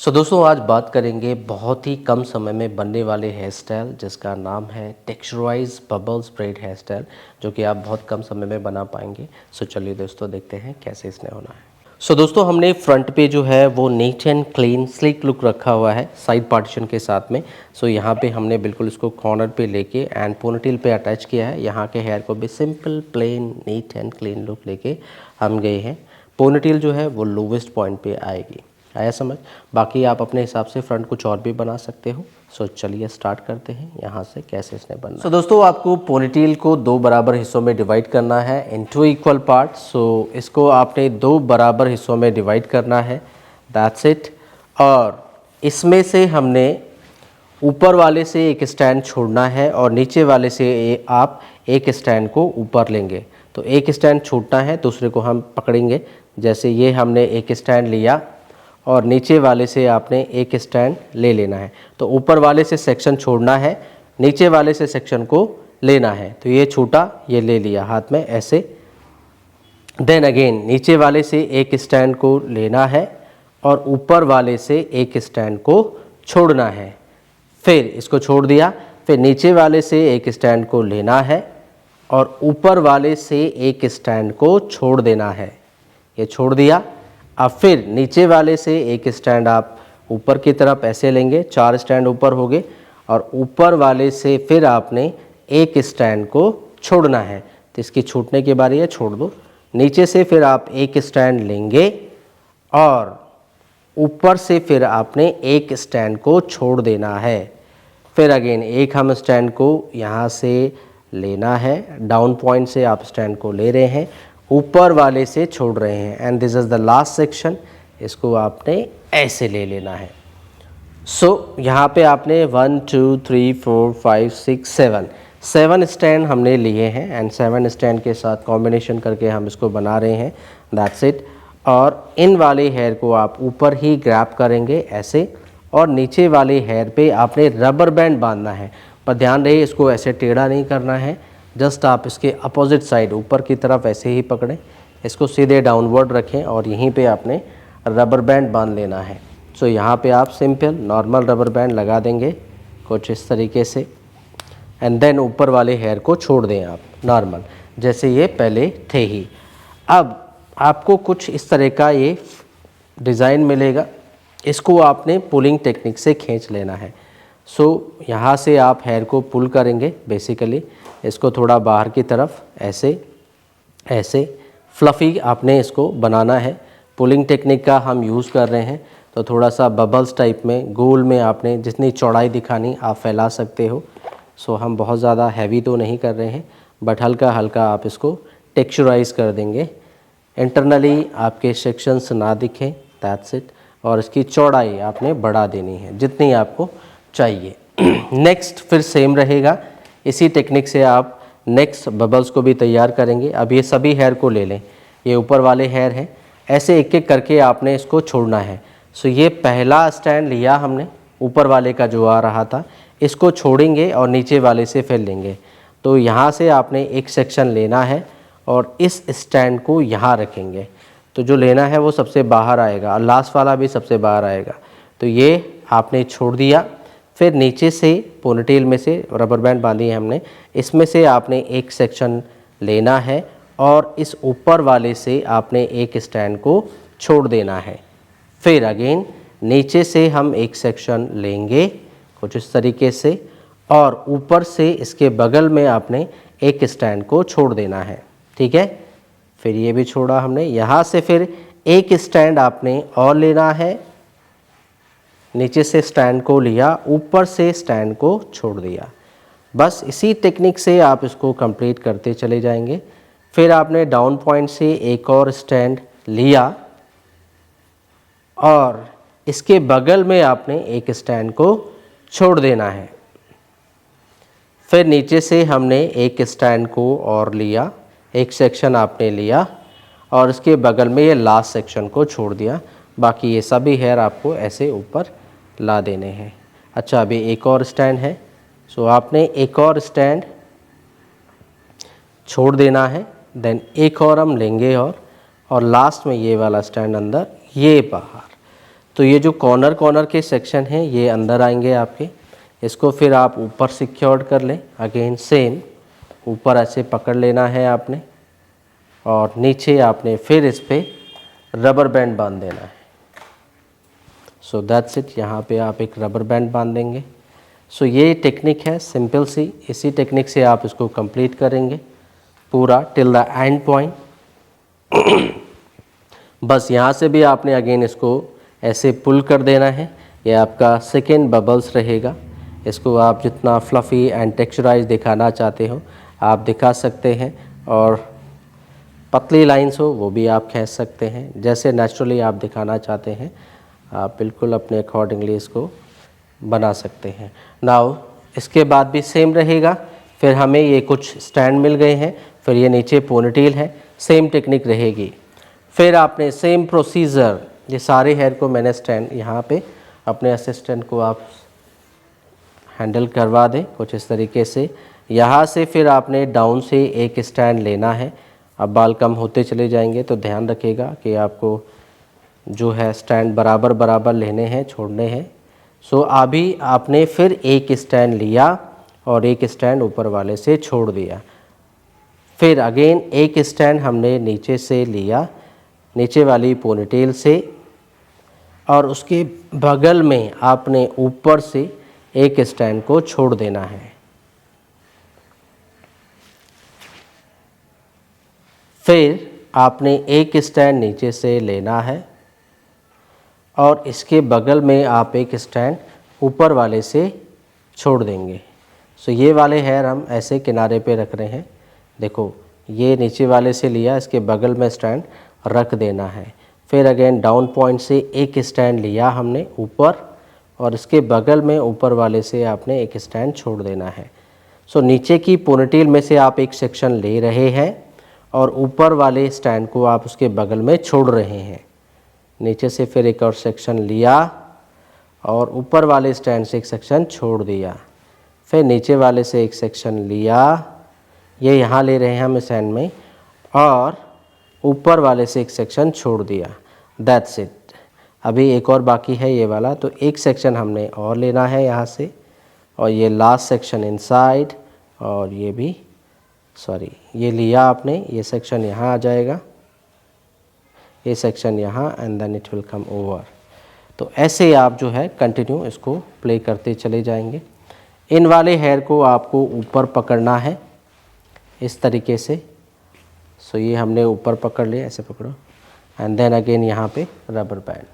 दोस्तों आज बात करेंगे बहुत ही कम समय में बनने वाले हेयर स्टाइल जिसका नाम है टेक्सचराइज बबल स्प्रेड हेयर स्टाइल, जो कि आप बहुत कम समय में बना पाएंगे। चलिए दोस्तों देखते हैं कैसे इसने होना है। दोस्तों हमने फ्रंट पे जो है वो neat and clean slick look रखा हुआ है साइड पार्टीशन के साथ में। यहाँ पे हमने बिल्कुल इसको कॉर्नर पे लेके एंड पोनीटेल पे अटैच किया है। यहाँ के हेयर को भी simple plain NEET and clean look लेके हम गए हैं। पोनीटेल जो है वो लोवेस्ट पॉइंट पे आएगी। आया समझ? बाकी आप अपने हिसाब से फ्रंट कुछ और भी बना सकते हो। चलिए स्टार्ट करते हैं यहाँ से कैसे इसने बनना। दोस्तों आपको पोनीटेल को दो बराबर हिस्सों में डिवाइड करना है इन टू इक्वल पार्ट। इसको आपने दो बराबर हिस्सों में डिवाइड करना है, दैट्स इट। और इसमें से हमने ऊपर वाले से एक स्टैंड छोड़ना है और नीचे वाले से आप एक स्टैंड को ऊपर लेंगे। तो एक स्टैंड छूटना है, दूसरे को हम पकड़ेंगे। जैसे ये हमने एक स्टैंड लिया और नीचे वाले से आपने एक स्टैंड ले लेना है। तो ऊपर वाले से सेक्शन छोड़ना है, नीचे वाले से सेक्शन को लेना है। तो ये छूटा, ये ले लिया हाथ में ऐसे। देन अगेन नीचे वाले से एक स्टैंड को लेना है और ऊपर वाले से एक स्टैंड को छोड़ना है। फिर इसको छोड़ दिया, फिर नीचे वाले से एक स्टैंड को लेना है और ऊपर वाले से एक स्टैंड को छोड़ देना है। ये छोड़ दिया। अब फिर नीचे वाले से एक स्टैंड आप ऊपर की तरफ ऐसे लेंगे, चार स्टैंड ऊपर हो गए। और ऊपर वाले से फिर आपने एक स्टैंड को छोड़ना है। तो इसकी छूटने की बारी है, छोड़ दो। नीचे से फिर आप एक स्टैंड लेंगे और ऊपर से फिर आपने एक स्टैंड को छोड़ देना है। फिर अगेन एक हम स्टैंड को यहाँ से लेना है, डाउन पॉइंट से आप स्टैंड को ले रहे हैं, ऊपर वाले से छोड़ रहे हैं and this is the last section. इसको आपने ऐसे ले लेना है। यहाँ पे आपने 1 2 3 4 5 6 7 स्टैंड हमने लिए हैं एंड 7 स्टैंड के साथ कॉम्बिनेशन करके हम इसको बना रहे हैं, दैट्स इट। और इन वाले हेयर को आप ऊपर ही ग्रैब करेंगे ऐसे, और नीचे वाले हेयर पे आपने रबर बैंड बांधना है। पर ध्यान रहे इसको ऐसे टेढ़ा नहीं करना है, जस्ट आप इसके अपोजिट साइड ऊपर की तरफ ऐसे ही पकड़ें, इसको सीधे डाउनवर्ड रखें और यहीं पे आपने रबर बैंड बांध लेना है। यहाँ पे आप सिंपल नॉर्मल रबर बैंड लगा देंगे कुछ इस तरीके से एंड देन ऊपर वाले हेयर को छोड़ दें आप नॉर्मल, जैसे ये पहले थे ही। अब आपको कुछ इस तरह का ये डिज़ाइन मिलेगा, इसको आपने पुलिंग टेक्निक से खींच लेना है। यहाँ से आप हेयर को पुल करेंगे, बेसिकली इसको थोड़ा बाहर की तरफ ऐसे ऐसे फ्लफ़ी आपने इसको बनाना है। पुलिंग टेक्निक का हम यूज़ कर रहे हैं, तो थोड़ा सा बबल्स टाइप में गोल में आपने जितनी चौड़ाई दिखानी आप फैला सकते हो। हम बहुत ज़्यादा हैवी तो नहीं कर रहे हैं, बट हल्का हल्का आप इसको टेक्सचराइज़ कर देंगे। इंटरनली आपके सेक्शंस ना दिखें, दैट्स इट। और इसकी चौड़ाई आपने बढ़ा देनी है जितनी आपको चाहिए। नेक्स्ट फिर सेम रहेगा, इसी टेक्निक से आप नेक्स्ट बबल्स को भी तैयार करेंगे। अब ये सभी हेयर को ले लें, ये ऊपर वाले हेयर हैं, ऐसे एक एक करके आपने इसको छोड़ना है। ये पहला स्टैंड लिया हमने ऊपर वाले का जो आ रहा था, इसको छोड़ेंगे और नीचे वाले से फिर लेंगे। तो यहाँ से आपने एक सेक्शन लेना है और इस स्टैंड को यहाँ रखेंगे। तो जो लेना है वो सबसे बाहर आएगा और लास्ट वाला भी सबसे बाहर आएगा। तो ये आपने छोड़ दिया। फिर नीचे से पोनीटेल में से रबर बैंड बांधी है हमने, इसमें से आपने एक सेक्शन लेना है और इस ऊपर वाले से आपने एक स्टैंड को छोड़ देना है। फिर अगेन नीचे से हम एक सेक्शन लेंगे कुछ इस तरीके से और ऊपर से इसके बगल में आपने एक स्टैंड को छोड़ देना है, ठीक है। फिर ये भी छोड़ा हमने, यहाँ से फिर एक स्टैंड आपने और लेना है, नीचे से स्टैंड को लिया, ऊपर से स्टैंड को छोड़ दिया। बस इसी टेक्निक से आप इसको कंप्लीट करते चले जाएंगे। फिर आपने डाउन पॉइंट से एक और स्टैंड लिया और इसके बगल में आपने एक स्टैंड को छोड़ देना है। फिर नीचे से हमने एक स्टैंड को और लिया, एक सेक्शन आपने लिया और इसके बगल में ये लास्ट सेक्शन को छोड़ दिया। बाकी ये सभी हेयर आपको ऐसे ऊपर ला देने हैं। अच्छा, अभी एक और स्टैंड है, आपने एक और स्टैंड छोड़ देना है, देन एक और हम लेंगे और लास्ट में ये वाला स्टैंड अंदर, ये बाहर। तो ये जो कॉर्नर के सेक्शन हैं ये अंदर आएंगे आपके। इसको फिर आप ऊपर सिक्योर्ड कर लें। अगेन सेम, ऊपर ऐसे पकड़ लेना है आपने और नीचे आपने फिर इस पे रबर बैंड बांध देना है। So that's it. यहाँ पे आप एक रबर बैंड बांध देंगे। सो ये टेक्निक है सिंपल सी। इसी टेक्निक से आप इसको कंप्लीट करेंगे पूरा टिल द एंड पॉइंट। बस यहाँ से भी आपने अगेन इसको ऐसे पुल कर देना है। ये आपका सेकेंड बबल्स रहेगा। इसको आप जितना फ्लफ़ी एंड टेक्सचराइज दिखाना चाहते हो आप दिखा सकते हैं, और पतली लाइंस हो वो भी आप खींच सकते हैं। जैसे नेचुरली आप दिखाना चाहते हैं आप बिल्कुल अपने अकॉर्डिंगली इसको बना सकते हैं। नाउ इसके बाद भी सेम रहेगा। फिर हमें ये कुछ स्टैंड मिल गए हैं, फिर ये नीचे पोनीटेल है, सेम टेक्निक रहेगी। फिर आपने सेम प्रोसीजर, ये सारे हेयर को मैंने स्टैंड यहाँ पे अपने असिस्टेंट को आप हैंडल करवा दें कुछ इस तरीके से। यहाँ से फिर आपने डाउन से एक स्टैंड लेना है। अब बाल कम होते चले जाएंगे तो ध्यान रखिएगा कि आपको जो है स्टैंड बराबर बराबर लेने हैं, छोड़ने हैं। सो अभी आपने फिर एक स्टैंड लिया और एक स्टैंड ऊपर वाले से छोड़ दिया। फिर अगेन एक स्टैंड हमने नीचे से लिया, नीचे वाली पोनीटेल से, और उसके बगल में आपने ऊपर से एक स्टैंड को छोड़ देना है। फिर आपने एक स्टैंड नीचे से लेना है और इसके बगल में आप एक स्टैंड ऊपर वाले से छोड़ देंगे। सो ये वाले हेयर हम ऐसे किनारे पे रख रहे हैं। देखो ये नीचे वाले से लिया, इसके बगल में स्टैंड रख देना है। फिर अगेन डाउन पॉइंट से एक स्टैंड लिया हमने ऊपर, और इसके बगल में ऊपर वाले से आपने एक स्टैंड छोड़ देना है। सो नीचे की पोनीटेल में से आप एक सेक्शन ले रहे हैं और ऊपर वाले स्टैंड को आप उसके बगल में छोड़ रहे हैं। नीचे से फिर एक और सेक्शन लिया और ऊपर वाले स्टैंड से एक सेक्शन छोड़ दिया। फिर नीचे वाले से एक सेक्शन लिया, ये यहाँ ले रहे हैं हम स्टैंड में, और ऊपर वाले से एक सेक्शन छोड़ दिया। That's it. अभी एक और बाकी है ये वाला, तो एक सेक्शन हमने और लेना है यहाँ से, और ये लास्ट सेक्शन इनसाइड, और ये भी ये लिया आपने, ये सेक्शन यहाँ आ जाएगा, ये सेक्शन यहाँ, and then it will come over. तो ऐसे आप जो है कंटिन्यू इसको प्ले करते चले जाएंगे। इन वाले हेयर को आपको ऊपर पकड़ना है इस तरीके से। सो ये हमने ऊपर पकड़ लिया, ऐसे पकड़ो, एंड देन अगेन यहाँ पे rubber band.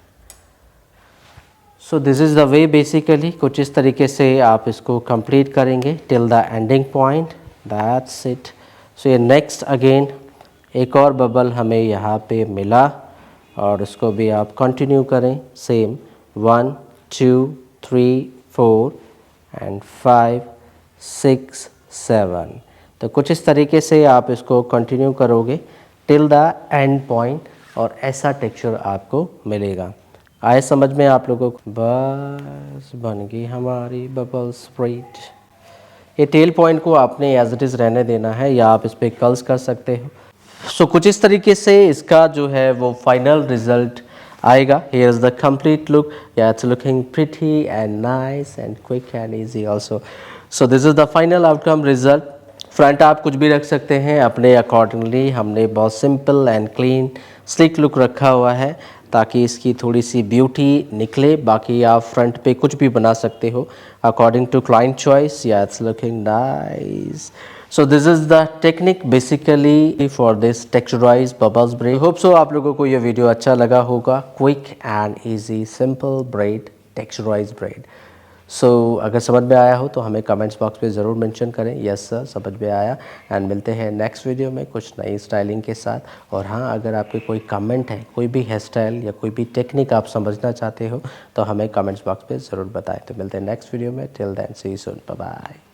So this is the way basically. कुछ इस तरीके से आप इसको कंप्लीट करेंगे till the ending point. That's it. So ये नेक्स्ट अगेन एक और बबल हमें यहाँ पे मिला, और इसको भी आप कंटिन्यू करें सेम 1 2 3 4 एंड 5 6 7। तो कुछ इस तरीके से आप इसको कंटिन्यू करोगे टिल द एंड पॉइंट, और ऐसा टेक्सचर आपको मिलेगा। आए समझ में आप लोगों को? बस बन गई हमारी बबल स्प्रेड। ये टेल पॉइंट को आपने एज इट इज़ रहने देना है, या आप इस पर कर्ल्स कर सकते हो। सो कुछ इस तरीके से इसका जो है वो फाइनल रिजल्ट आएगा। Here is the complete look. या it's looking pretty and nice and quick and easy also. So this is the final outcome result. Front आप कुछ भी रख सकते हैं अपने अकॉर्डिंगली। हमने बहुत simple and clean slick look रखा हुआ है ताकि इसकी थोड़ी सी ब्यूटी निकले। बाकी आप फ्रंट पे कुछ भी बना सकते हो अकॉर्डिंग टू क्लाइंट चॉइस। या it's looking nice. So this is the technique basically for this texturized bubbles braid. Hope so आप लोगों को ये वीडियो अच्छा लगा होगा। Quick and easy simple braid texturized braid. So अगर समझ में आया हो तो हमें कमेंट्स बॉक्स पे ज़रूर मेंशन करें यस सर समझ में आया। एंड मिलते हैं नेक्स्ट वीडियो में कुछ नई स्टाइलिंग के साथ। और हाँ, अगर आपके कोई कमेंट है, कोई भी हेयर स्टाइल या कोई भी टेक्निक आप समझना चाहते हो तो हमें कमेंट्स बॉक्स पे ज़रूर बताएं। तो मिलते हैं नेक्स्ट वीडियो में। Till then see you soon, bye bye.